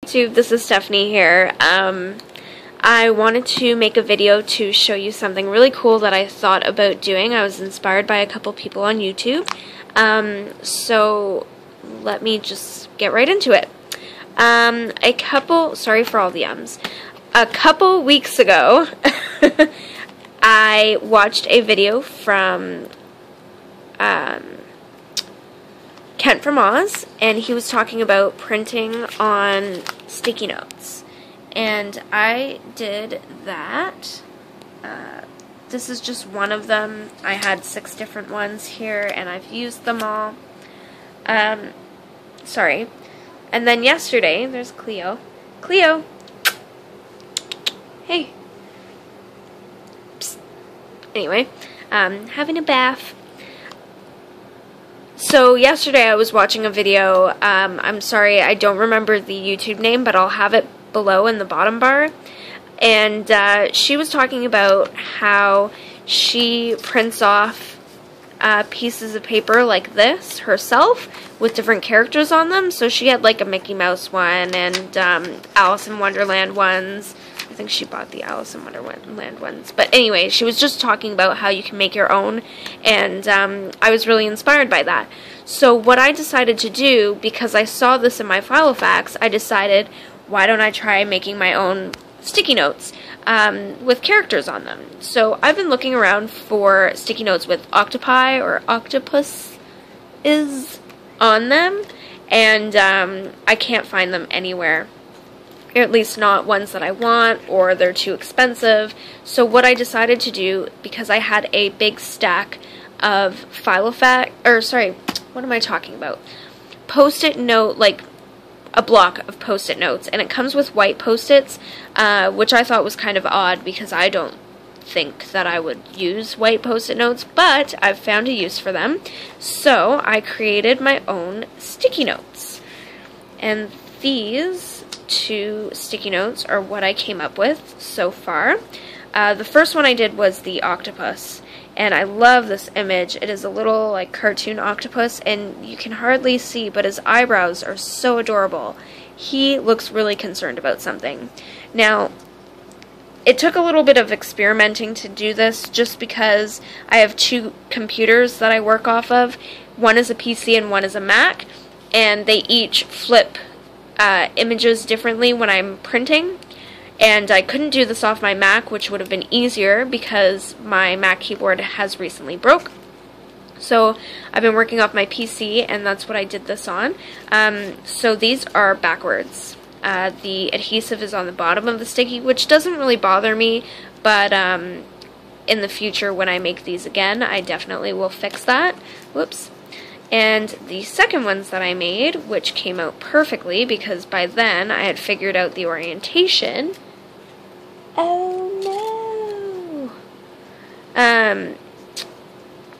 YouTube, this is Stephanie here. I wanted to make a video to show you something really cool that I thought about doing. I was inspired by a couple people on YouTube. So let me just get right into it. Sorry for all the ums. A couple weeks ago, I watched a video from Kent from Oz, and he was talking about printing on sticky notes. And I did that. This is just one of them. I had 6 different ones here, and I've used them all. Sorry. And then yesterday, there's Cleo. Cleo! Hey. Psst. Anyway, having a bath. So yesterday I was watching a video. I'm sorry, I don't remember the YouTube name, but I'll have it below in the bottom bar. And she was talking about how she prints off pieces of paper like this herself with different characters on them. So she had like a Mickey Mouse one and Alice in Wonderland ones. I think she bought the Alice in Wonderland ones. But anyway, she was just talking about how you can make your own, and I was really inspired by that. So what I decided to do, because I saw this in my Filofax, I decided, why don't I try making my own sticky notes with characters on them? So I've been looking around for sticky notes with octopi or octopus is on them, and I can't find them anywhere. Or at least not ones that I want, or they're too expensive. So what I decided to do, because I had a big stack of Filofax, or sorry, what am I talking about? Post-it note, like a block of Post-it notes, and it comes with white Post-its, which I thought was kind of odd because I don't think that I would use white Post-it notes, but I've found a use for them. So I created my own sticky notes, and these 2 sticky notes are what I came up with so far. The first one I did was the octopus, and I love this image. It is a little like cartoon octopus, and you can hardly see, but his eyebrows are so adorable. He looks really concerned about something. Now, it took a little bit of experimenting to do this, just because I have 2 computers that I work off of. One is a PC and one is a Mac, and they each flip images differently when I'm printing, and I couldn't do this off my Mac, which would have been easier because my Mac keyboard has recently broke. So I've been working off my PC, and that's what I did this on. So these are backwards. The adhesive is on the bottom of the sticky, which doesn't really bother me, but in the future when I make these again, I definitely will fix that. Whoops. And the second ones that I made, which came out perfectly because by then I had figured out the orientation. Oh no!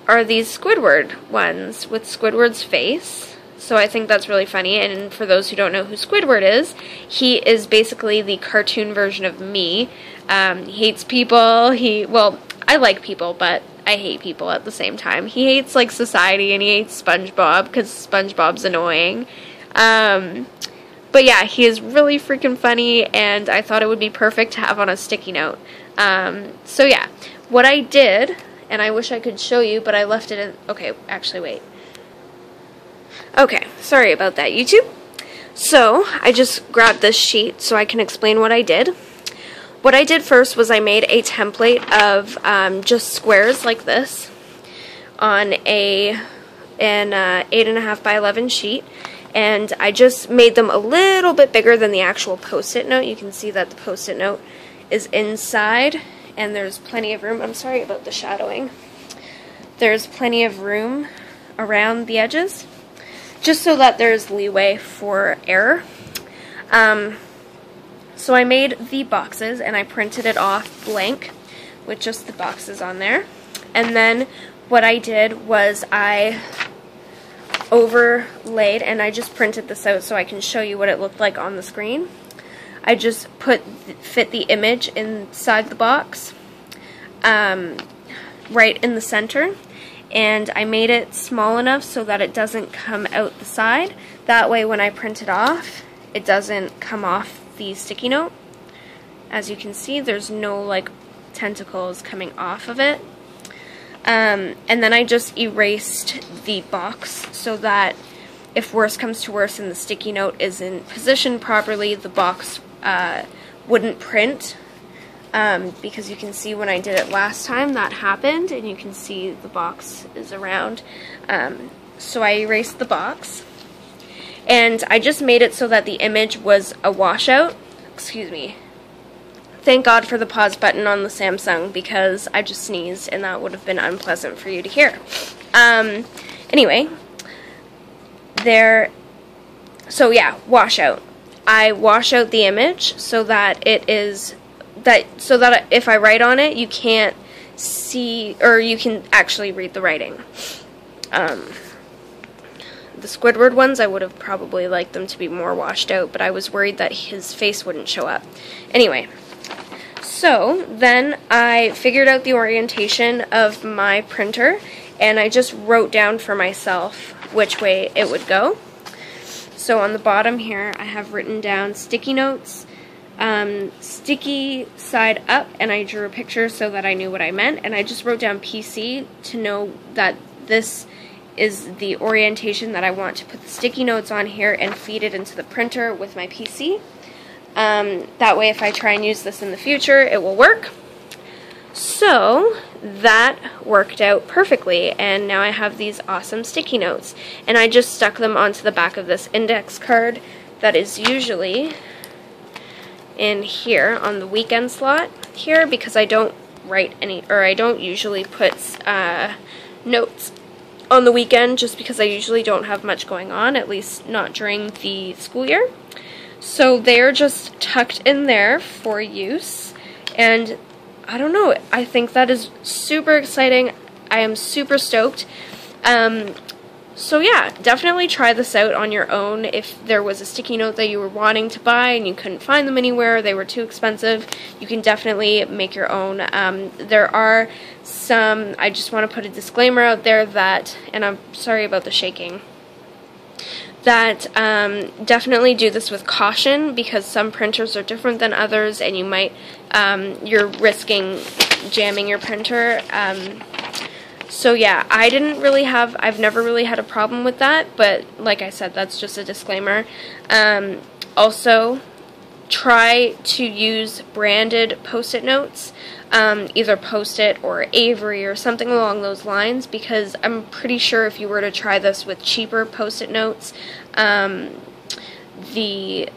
Are these Squidward ones with Squidward's face. So I think that's really funny, and for those who don't know who Squidward is, he is basically the cartoon version of me. He hates people, well, I like people, but I hate people at the same time. He hates, like, society, and he hates SpongeBob, because SpongeBob's annoying. But yeah, he is really freaking funny, and I thought it would be perfect to have on a sticky note. So yeah, what I did, and I wish I could show you, but I left it in, okay, actually, wait. Okay, sorry about that, YouTube. So, I just grabbed this sheet so I can explain what I did. What I did first was I made a template of just squares like this on an 8.5 by 11 sheet, and I just made them a little bit bigger than the actual Post-it note. You can see that the Post-it note is inside, and there's plenty of room. I'm sorry about the shadowing. There's plenty of room around the edges, just so that there's leeway for error. So I made the boxes, and I printed it off blank with just the boxes on there. And then what I did was I overlaid, and I just printed this out so I can show you what it looked like on the screen. I just fit the image inside the box, right in the center, and I made it small enough so that it doesn't come out the side. That way when I print it off, it doesn't come off the sticky note. As you can see, there's no like tentacles coming off of it. And then I just erased the box so that if worse comes to worse and the sticky note isn't positioned properly, the box wouldn't print. Because you can see when I did it last time that happened, and you can see the box is around. So I erased the box, and I just made it so that the image was a washout. Excuse me. Thank God for the pause button on the Samsung, because I just sneezed and that would have been unpleasant for you to hear. Anyway, so yeah, washout. I wash out the image so that it is, so that if I write on it, you can't see, or you can actually read the writing. The Squidward ones, I would have probably liked them to be more washed out, but I was worried that his face wouldn't show up. Anyway. So then I figured out the orientation of my printer, and I just wrote down for myself which way it would go. So on the bottom here I have written down sticky notes, sticky side up, and I drew a picture so that I knew what I meant, and I just wrote down PC to know that this is the orientation that I want to put the sticky notes on here and feed it into the printer with my PC. That way if I try and use this in the future, it will work. So that worked out perfectly, and now I have these awesome sticky notes. And I just stuck them onto the back of this index card that is usually in here on the weekend slot here, because I don't write any, or I don't usually put notes on the weekend, just because I usually don't have much going on, at least not during the school year. So they're just tucked in there for use, and I don't know, I think that is super exciting. I am super stoked. So yeah, definitely try this out on your own. If there was a sticky note that you were wanting to buy and you couldn't find them anywhere, they were too expensive, you can definitely make your own. There are some, I just want to put a disclaimer out there that, and I'm sorry about the shaking, that definitely do this with caution, because some printers are different than others, and you might, you're risking jamming your printer. So yeah, I've never really had a problem with that, but like I said, that's just a disclaimer. Also, try to use branded post-it notes, either Post-it or Avery or something along those lines, because I'm pretty sure if you were to try this with cheaper Post-it notes, the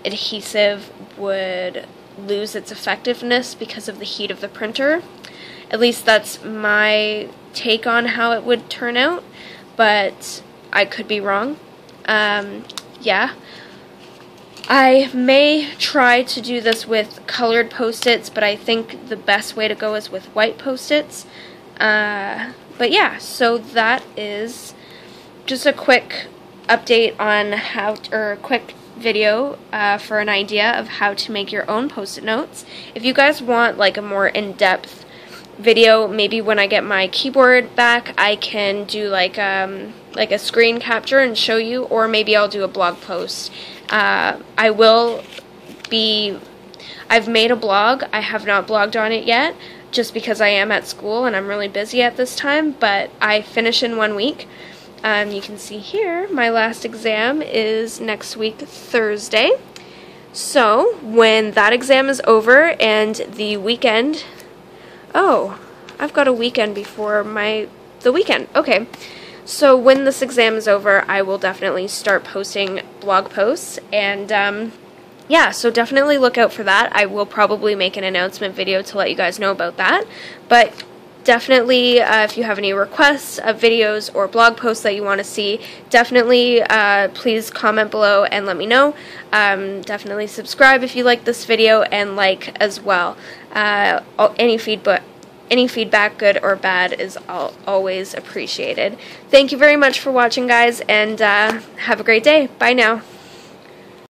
adhesive would lose its effectiveness because of the heat of the printer. At least that's my take on how it would turn out, but I could be wrong. Yeah. I may try to do this with colored Post-its, but I think the best way to go is with white Post-its. But yeah, so that is just a quick update on how, or a quick video for an idea of how to make your own Post-it notes. If you guys want like a more in-depth video, maybe when I get my keyboard back, I can do like a screen capture and show you, or maybe I'll do a blog post. I've made a blog. I have not blogged on it yet, just because I am at school and I'm really busy at this time, but I finish in 1 week. You can see here, my last exam is next week, Thursday. So, when that exam is over and the weekend, oh, I've got a weekend before the weekend. Okay, so when this exam is over, I will definitely start posting blog posts, and yeah, so definitely look out for that. I will probably make an announcement video to let you guys know about that, but definitely if you have any requests of videos or blog posts that you want to see, definitely please comment below and let me know. Definitely subscribe if you like this video, and like as well. Any feedback, good or bad, is always appreciated. Thank you very much for watching, guys, and have a great day. Bye now.